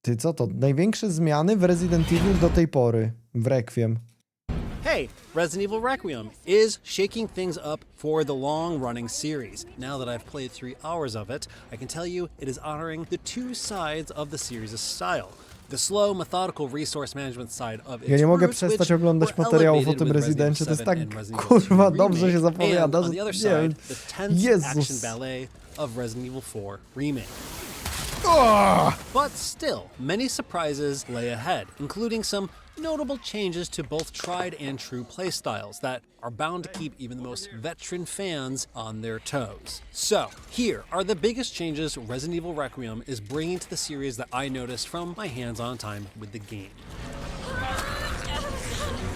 Ty co to? Największe zmiany w Resident Evil do tej pory. W Requiem. Hey, Resident Evil Requiem is shaking things up for the long-running series. Now that I've played 3 hours of it, I can tell you it is honoring the two sides of the series' style. The slow, methodical resource management side of its Ja nie mogę roots, przestać which oglądać were materiałów o elevated tym with Resident Rezydencie. To jest tak, Evil 7 and Resident Evil 2 kurwa, dobrze się remake, zapowiada, and że on the other nie side, wiem. the tense action Jezus. ballet of Resident Evil 4 remake. Oh! But still, many surprises lay ahead, including some notable changes to both tried and true playstyles that are bound to keep even the most veteran fans on their toes. So, here are the biggest changes Resident Evil Requiem is bringing to the series that I noticed from my hands-on time with the game.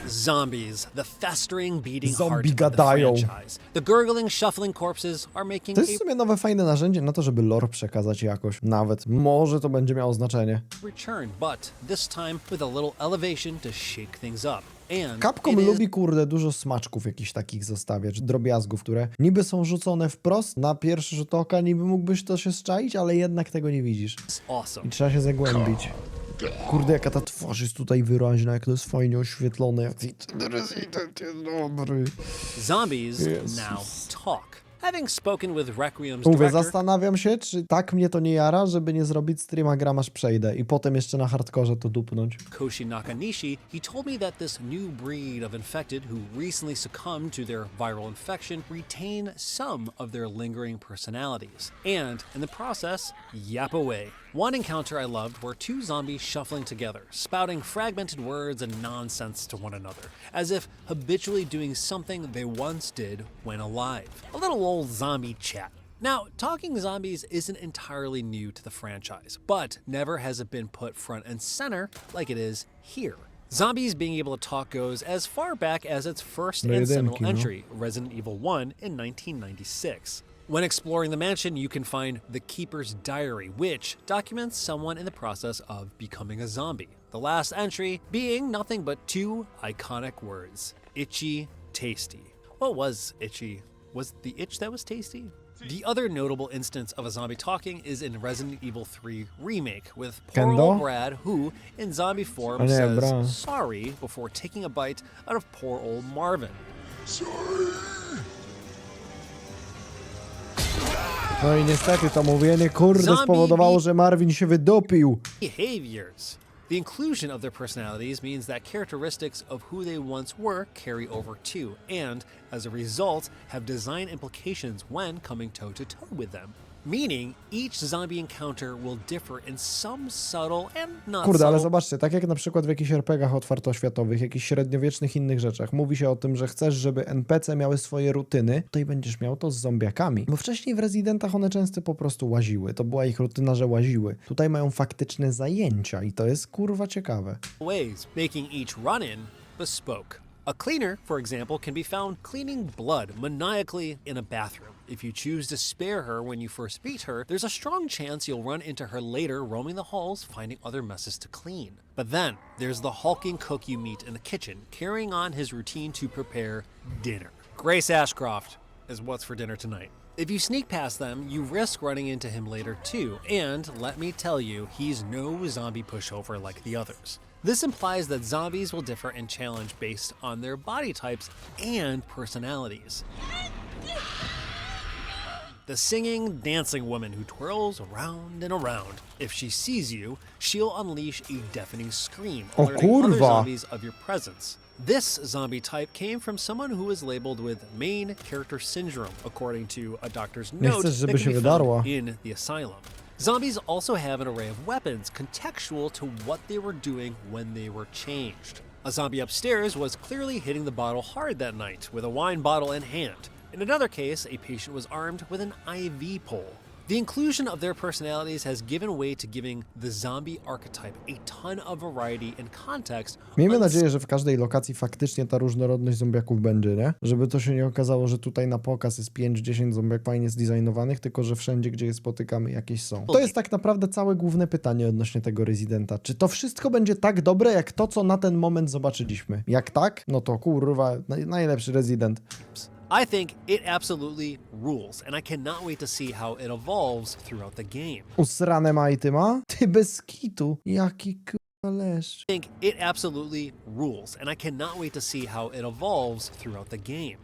Zombies, the festering, beating heart Zombie of the gadają. franchise. The gurgling, shuffling corpses are making To jest w sumie nowe, fajne narzędzie na to, żeby lore przekazać jakoś. Nawet. Może to będzie miało znaczenie. return, but this time with a little elevation to shake things up. And Capcom it is lubi, kurde, dużo smaczków jakichś takich zostawiać, drobiazgów, które niby są rzucone wprost, na pierwszy rzut oka, niby mógłbyś to się zczaić, ale jednak tego nie widzisz. awesome. I trzeba się zagłębić. Kurde, jaka ta twarz jest tutaj wyraźna, jak to jest fajnie oświetlone, jak ten Resident jest dobry. Zombies Jezus. now talk. Having spoken with Requiem's Mówię, director, zastanawiam się, czy tak mnie to nie jara, żeby nie zrobić streama gram aż przejdę i potem jeszcze na hardkorze to dupnąć. Koshi Nakanishi, he told me that this new breed of infected who recently succumbed to their viral infection retain some of their lingering personalities, and in the process, yap away. One encounter I loved were two zombies shuffling together, spouting fragmented words and nonsense to one another, as if habitually doing something they once did when alive. A little old zombie chat. Now, talking zombies isn't entirely new to the franchise, but never has it been put front and center like it is here. Zombies being able to talk goes as far back as its first and seminal entry, Resident Evil 1 in 1996. When exploring the mansion, you can find the Keeper's Diary, which documents someone in the process of becoming a zombie. The last entry being nothing but two iconic words, itchy, tasty. What was itchy? Was the itch that was tasty? The other notable instance of a zombie talking is in Resident Evil 3 Remake, with poor Kendo? old Brad, who, in zombie form, nie, says bra. sorry before taking a bite out of poor old Marvin. No i niestety to mówienie, kurde, spowodowało, że Marvin się wydupił. Behaviors. The inclusion of their personalities means that characteristics of who they once were carry over too, and, as a result, have design implications when coming toe-to-toe with them. Meaning, each zombie encounter will differ in some subtle and not Kurde, ale subtle zobaczcie, tak jak na przykład w jakichś RPGach otwartoświatowych, jakichś średniowiecznych innych rzeczach, mówi się o tym, że chcesz, żeby NPC miały swoje rutyny, tutaj będziesz miał to z zombiakami. Bo wcześniej w Residentach one często po prostu łaziły. To była ich rutyna, że łaziły. Tutaj mają faktyczne zajęcia i to jest kurwa ciekawe. ways, making each run-in bespoke. A cleaner, for example, can be found cleaning blood maniacally in a bathroom. If you choose to spare her when you first meet her, there's a strong chance you'll run into her later roaming the halls finding other messes to clean. But then, there's the hulking cook you meet in the kitchen, carrying on his routine to prepare dinner. Grace Ashcroft is what's for dinner tonight. If you sneak past them, you risk running into him later too, and let me tell you, he's no zombie pushover like the others. This implies that zombies will differ in challenge based on their body types and personalities. The singing, dancing woman who twirls around and around. If she sees you, she'll unleash a deafening scream, O alerting other kurwa. zombies of your presence. This zombie type came from someone who was labeled with main character syndrome, according to a doctor's Nie note chcesz, żeby that się can be wydarła. found in the asylum. Zombies also have an array of weapons contextual to what they were doing when they were changed. A zombie upstairs was clearly hitting the bottle hard that night with a wine bottle in hand. In another case, a patient was armed with an IV pole. The inclusion of their personalities has given way to giving the zombie archetype a ton of variety and context. Miejmy nadzieję, że w każdej lokacji faktycznie ta różnorodność zombiaków będzie, nie? Żeby to się nie okazało, że tutaj na pokaz jest 5-10 zombiak fajnie zdesignowanych, tylko że wszędzie, gdzie je spotykamy, jakieś są. To jest tak naprawdę całe główne pytanie odnośnie tego Residenta. Czy to wszystko będzie tak dobre, jak to, co na ten moment zobaczyliśmy? Jak tak? No to kurwa, najlepszy Resident. I think it absolutely rules, and I cannot wait to see how it evolves throughout the game. Usrane majty ma? Ty bez kitu. Jaki leszcz. I think it absolutely rules, and I cannot wait to see how it evolves throughout the game.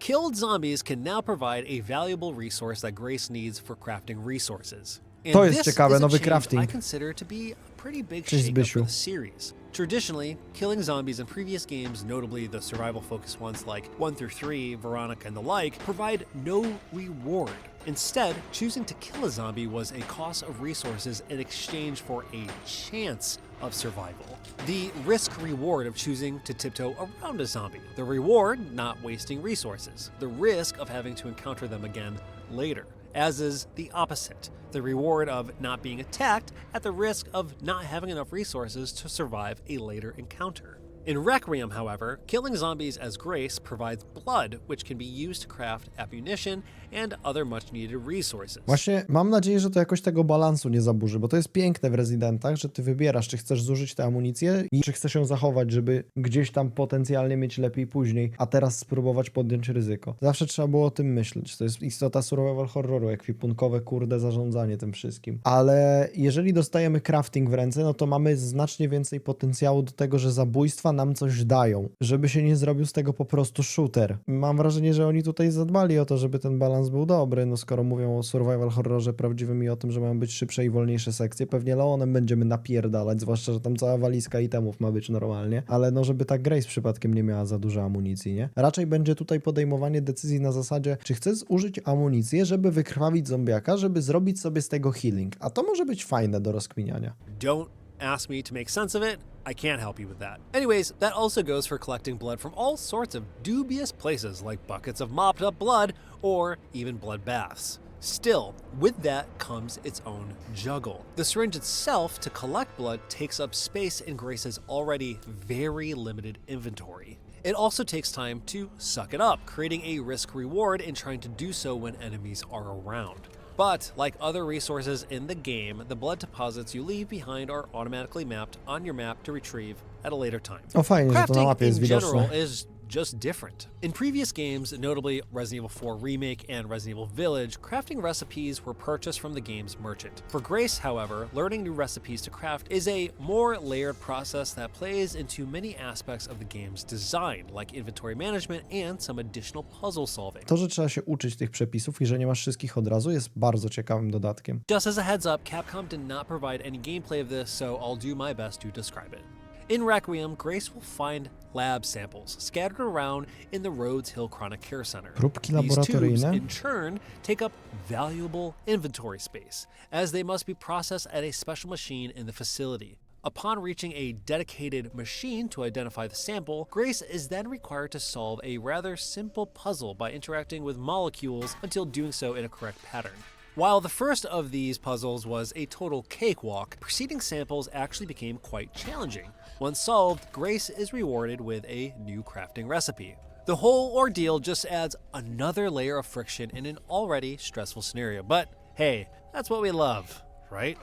Killed zombies can now provide a valuable resource that Grace needs for crafting resources. And To jest this ciekawe, is a nowy change crafting. I consider to be a pretty big Cześć, shake-up Zbysiu. for the series. Traditionally, killing zombies in previous games, notably the survival-focused ones like 1 through 3, Veronica and the like, provide no reward. Instead, choosing to kill a zombie was a cost of resources in exchange for a chance of survival. The risk-reward of choosing to tiptoe around a zombie. The reward, not wasting resources. The risk of having to encounter them again later. As is the opposite. The reward of not being attacked at the risk of not having enough resources to survive a later encounter. In Requiem, however, killing zombies as Grace provides blood, which can be used to craft ammunition and other much-needed resources. Właśnie mam nadzieję, że to jakoś tego balansu nie zaburzy, bo to jest piękne w Residentach, że ty wybierasz, czy chcesz zużyć tę amunicję i czy chcesz ją zachować, żeby gdzieś tam potencjalnie mieć lepiej później, a teraz spróbować podjąć ryzyko. Zawsze trzeba było o tym myśleć. To jest istota survival horroru, ekwipunkowe, kurde, zarządzanie tym wszystkim. Ale jeżeli dostajemy crafting w ręce, no to mamy znacznie więcej potencjału do tego, że zabójstwa nam coś dają, żeby się nie zrobił z tego po prostu shooter. Mam wrażenie, że oni tutaj zadbali o to, żeby ten balans był dobry, no skoro mówią o survival horrorze prawdziwym i o tym, że mają być szybsze i wolniejsze sekcje, pewnie Leonem będziemy napierdalać, zwłaszcza, że tam cała walizka itemów ma być normalnie, ale no żeby ta Grace przypadkiem nie miała za dużo amunicji, nie? Raczej będzie tutaj podejmowanie decyzji na zasadzie, czy chcę zużyć amunicję, żeby wykrwawić zombiaka, żeby zrobić sobie z tego healing, a to może być fajne do rozkminiania. Don't ask me to make sense of it. I can't help you with that. Anyways, that also goes for collecting blood from all sorts of dubious places like buckets of mopped up blood or even blood baths. Still, with that comes its own juggle. The syringe itself to collect blood takes up space in Grace's already very limited inventory. It also takes time to suck it up, creating a risk-reward in trying to do so when enemies are around. But, like other resources in the game, the blood deposits you leave behind are automatically mapped on your map to retrieve at a later time. O fajnie, że to na mapie jest in general widoczne. is just different. In previous games, notably Resident Evil 4 Remake and Resident Evil Village, crafting recipes were purchased from the game's merchant. For Grace, however, learning new recipes to craft is a more layered process that plays into many aspects of the game's design, like inventory management and some additional puzzle solving. To, że trzeba się uczyć tych przepisów i że nie masz wszystkich od razu, jest bardzo ciekawym dodatkiem. Just as a heads up, Capcom did not provide any gameplay of this, so I'll do my best to describe it. In Requiem, Grace will find lab samples scattered around in the Rhodes Hill Chronic Care Center. Próbki These tubes, laboratoryjne? in turn, take up valuable inventory space, as they must be processed at a special machine in the facility. Upon reaching a dedicated machine to identify the sample, Grace is then required to solve a rather simple puzzle by interacting with molecules until doing so in a correct pattern. While the first of these puzzles was a total cakewalk, preceding samples actually became quite challenging. Once solved, Grace is rewarded with a new crafting recipe. The whole ordeal just adds another layer of friction in an already stressful scenario, but hey, that's what we love, right?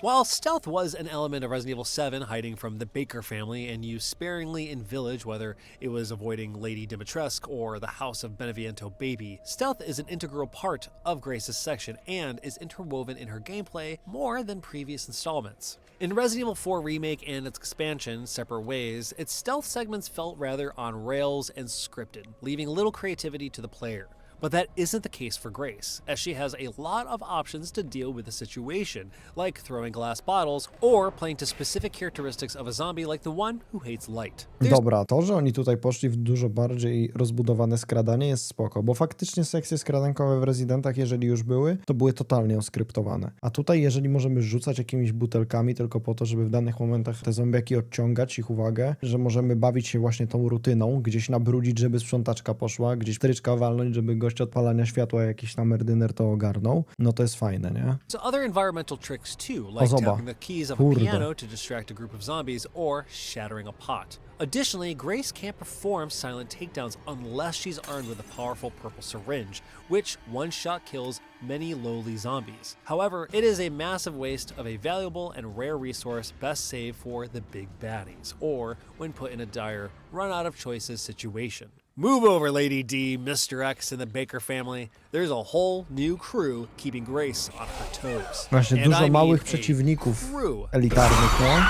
While stealth was an element of Resident Evil 7 hiding from the Baker family and used sparingly in Village, whether it was avoiding Lady Dimitrescu or the House of Beneviento Baby, stealth is an integral part of Grace's section and is interwoven in her gameplay more than previous installments. In Resident Evil 4 Remake and its expansion, Separate Ways, its stealth segments felt rather on rails and scripted, leaving little creativity to the player. But that isn't the case for Grace, as she has a lot of options to deal with the situation, like throwing glass bottles or playing to specific characteristics of a zombie like the one who hates light. Dobra, to, że oni tutaj poszli w dużo bardziej rozbudowane skradanie jest spoko, bo faktycznie sekcje skradankowe w Residentach, jeżeli już były, to były totalnie oskryptowane. A tutaj, jeżeli możemy rzucać jakimiś butelkami tylko po to, żeby w danych momentach te zombiaki odciągać ich uwagę, że możemy bawić się właśnie tą rutyną, gdzieś nabrudzić, żeby sprzątaczka poszła, gdzieś wtryczka walnąć, żeby go gość odpalania światła, jakiś kamerdyner to ogarnął, no to jest fajne, nie? So other environmental tricks too, like Osoba. tapping the keys of a Kurde. piano to distract a group of zombies or shattering a pot. Additionally, Grace can't perform silent takedowns unless she's armed with a powerful purple syringe, which one-shot kills many lowly zombies. However, it is a massive waste of a valuable and rare resource best saved for the big baddies, or when put in a dire run-out-of-choices situation. Move over, Lady D, Mr. X, and the Baker family. There's a whole new crew keeping Grace on her toes. Właśnie And dużo I mean małych a przeciwników crew. elitarnych, nie?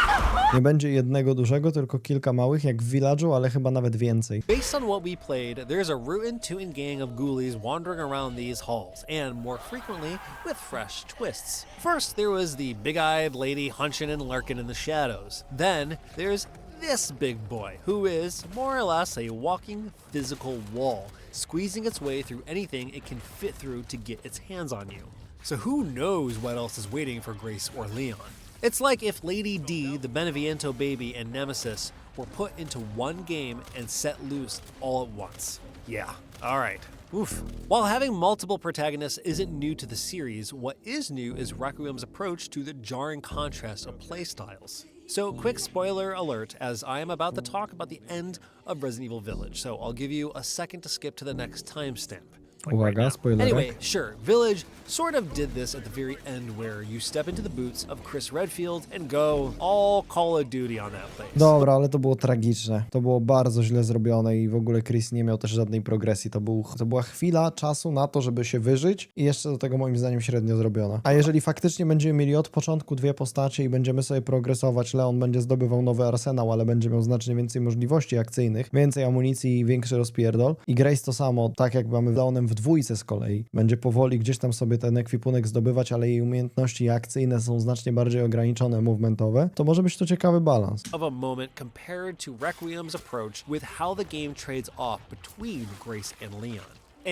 Nie będzie jednego dużego, tylko kilka małych, jak w Village'u, ale chyba nawet więcej. Based on what we played, there's a rootin' tootin' gang of ghoulies wandering around these halls, and more frequently, with fresh twists. First, there was the big-eyed lady hunchin' and lurkin' in the shadows. Then, there's this big boy, who is more or less a walking physical wall, squeezing its way through anything it can fit through to get its hands on you. So who knows what else is waiting for Grace or Leon? It's like if Lady D, the Beneviento baby, and Nemesis were put into one game and set loose all at once. Yeah, alright. Oof. While having multiple protagonists isn't new to the series, what is new is Requiem's approach to the jarring contrast of playstyles. So, quick spoiler alert, as I am about to talk about the end of Resident Evil Village, so I'll give you a second to skip to the next timestamp. Uwaga, spoilerek. Anyway, sure, Village sort of did this at the very end where you step into the boots of Chris Redfield and go all Call of Duty on that place. Dobra, ale to było tragiczne. To było bardzo źle zrobione i w ogóle Chris nie miał też żadnej progresji. To była chwila czasu na to, żeby się wyżyć i jeszcze do tego moim zdaniem średnio zrobiona. A jeżeli faktycznie będziemy mieli od początku dwie postacie i będziemy sobie progresować, Leon będzie zdobywał nowy arsenał, ale będzie miał znacznie więcej możliwości akcyjnych, więcej amunicji i większy rozpierdol. I Grace to samo, tak jak mamy z Leonem w dwójce z kolei. Będzie powoli gdzieś tam sobie ten ekwipunek zdobywać, ale jej umiejętności akcyjne są znacznie bardziej ograniczone, movementowe. To może być to ciekawy balans. Of a moment compared to Requiem's approach with how the game trades off between Grace and Leon.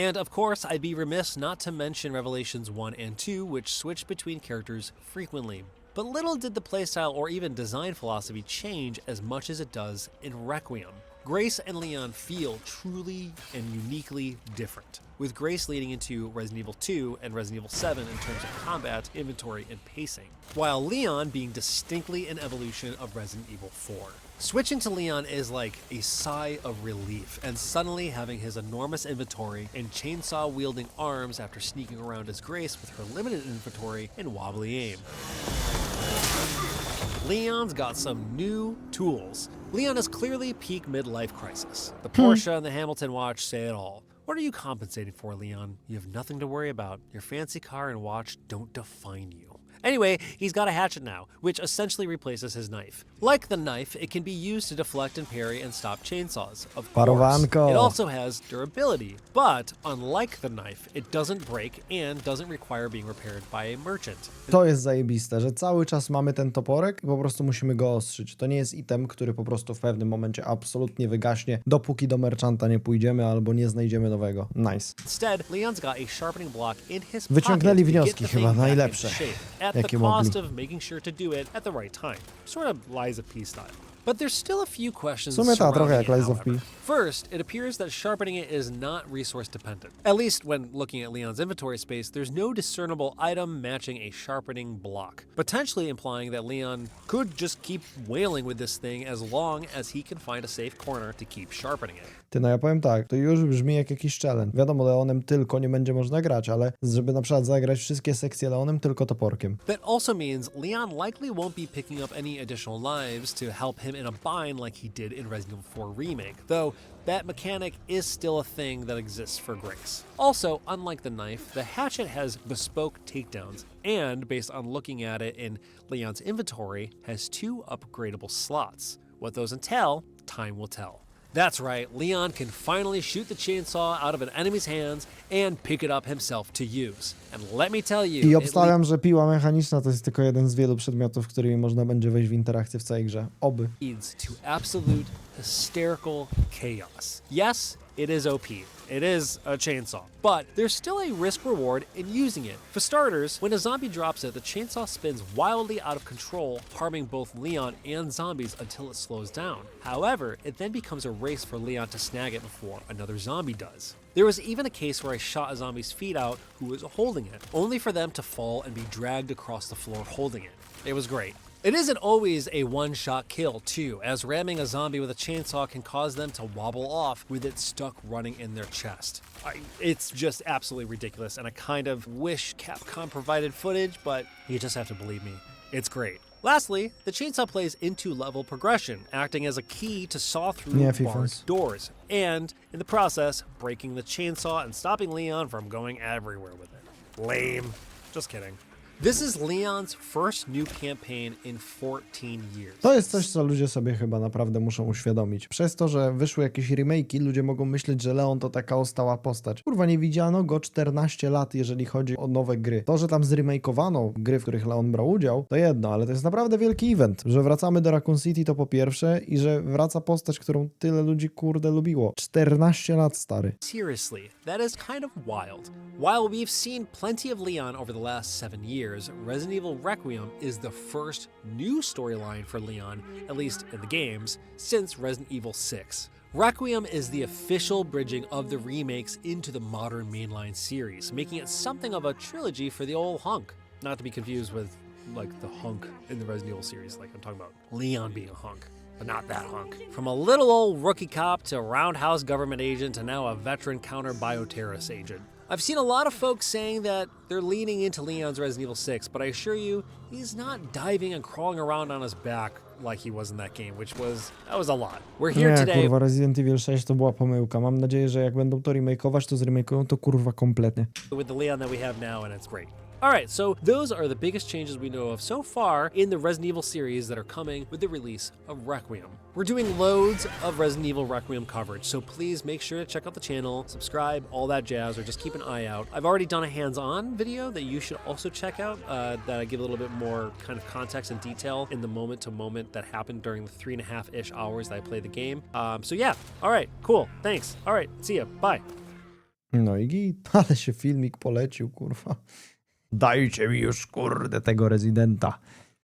And of course, I'd be remiss not to mention Revelations 1 and 2, which switch between characters frequently. But little did the playstyle or even design philosophy change as much as it does in Requiem. Grace and Leon feel truly and uniquely different, with Grace leading into Resident Evil 2 and Resident Evil 7 in terms of combat, inventory, and pacing, while Leon being distinctly an evolution of Resident Evil 4. Switching to Leon is like a sigh of relief, and suddenly having his enormous inventory and chainsaw-wielding arms after sneaking around as Grace with her limited inventory and wobbly aim. Leon's got some new tools. Leon is clearly peak midlife crisis. The Porsche and the Hamilton watch say it all. What are you compensating for, Leon? You have nothing to worry about. Your fancy car and watch don't define you. Anyway, he's got a hatchet now, which essentially replaces his knife. Like the knife, it can be used to deflect and parry and stop chainsaws. Of course, Parowanko. it also has durability, but unlike the knife, it doesn't break and doesn't require being repaired by a merchant. To jest zajebiste, że cały czas mamy ten toporek i po prostu musimy go ostrzyć. To nie jest item, który po prostu w pewnym momencie absolutnie wygaśnie, dopóki do merchanta nie pójdziemy albo nie znajdziemy nowego. Nice. Instead, Leon's got a sharpening block in his Wyciągnęli pocket to wnioski get the chyba thing back najlepsze, into shape, at jakie the cost mogli. of making sure to do it at the right time. Sort of Lies of P style. But there's still a few questions W sumie ta, trochę surrounding jak it, Lies of P. however. First, it appears that sharpening it is not resource dependent. At least when looking at Leon's inventory space, there's no discernible item matching a sharpening block, potentially implying that Leon could just keep wailing with this thing as long as he can find a safe corner to keep sharpening it. Ty, no ja powiem tak, to już brzmi jak jakiś challenge. Wiadomo, Leonem tylko nie będzie można grać, ale żeby na przykład zagrać wszystkie sekcje Leonem, tylko toporkiem. That also means Leon likely won't be picking up any additional lives to help him in a bind like he did in Resident Evil 4 Remake, though that mechanic is still a thing that exists for Grace. Also, unlike the knife, the hatchet has bespoke takedowns, and based on looking at it in Leon's inventory, has 2 upgradable slots. What those entail, time will tell. That's right, Leon can finally shoot the chainsaw out of an enemy's hands and pick it up himself to use. And let me tell you, I obstawiam, że piła mechaniczna to jest tylko jeden z wielu przedmiotów, którymi można będzie wejść w interakcję w całej grze. Oby. leads to absolute hysterical chaos. Yes, it is OP. It is a chainsaw. But there's still a risk reward in using it. For starters, when a zombie drops it, the chainsaw spins wildly out of control, harming both Leon and zombies until it slows down. However, it then becomes a race for Leon to snag it before another zombie does. There was even a case where I shot a zombie's feet out who was holding it, only for them to fall and be dragged across the floor holding it. It was great. It isn't always a one-shot kill, too, as ramming a zombie with a chainsaw can cause them to wobble off with it stuck running in their chest. It's just absolutely ridiculous, and I kind of wish Capcom provided footage, but you just have to believe me. It's great. Lastly, the chainsaw plays into level progression, acting as a key to saw through barred doors, and, in the process, breaking the chainsaw and stopping Leon from going everywhere with it. Lame. Just kidding. This is Leon's first new campaign in 14 years. To jest coś, co ludzie sobie chyba naprawdę muszą uświadomić. Przez to, że wyszły jakieś remake'i, ludzie mogą myśleć, że Leon to taka ostała postać. Kurwa, nie widziano go 14 lat, jeżeli chodzi o nowe gry. To, że tam zremakeowano gry, w których Leon brał udział, to jedno, ale to jest naprawdę wielki event. Że wracamy do Raccoon City to po pierwsze i że wraca postać, którą tyle ludzi kurde lubiło. 14 lat, stary. Seriously, that is kind of wild. While we've seen plenty of Leon over the last 7 years, Resident Evil Requiem is the first new storyline for Leon, at least in the games, since Resident Evil 6. Requiem is the official bridging of the remakes into the modern mainline series, making it something of a trilogy for the old hunk. Not to be confused with, like, the hunk in the Resident Evil series, like I'm talking about Leon being a hunk. But not that hunk. From a little old rookie cop to a roundhouse government agent to now a veteran counter-bioterrorist agent. I've seen a lot of folks saying that they're leaning into Leon's Resident Evil 6, but I assure you, he's not diving and crawling around on his back like he was in that game, that was a lot. We're here Nie, today kurwa, Resident Evil 6 to była pomyłka. Mam nadzieję, że jak będą to remakeować, to zremakeują to kurwa kompletnie. with the Leon that we have now, and it's great. Alright, so those are the biggest changes we know of so far in the Resident Evil series that are coming with the release of Requiem. We're doing loads of Resident Evil Requiem coverage, so please make sure to check out the channel, subscribe, all that jazz, or just keep an eye out. I've already done a hands-on video that you should also check out, that I give a little bit more kind of context and detail in the moment-to-moment that happened during the 3.5-ish hours that I played the game. So yeah, alright, cool, thanks. Alright, see ya, bye. No i git, ale się filmik polecił, kurwa. Dajcie mi już, kurde, tego rezydenta.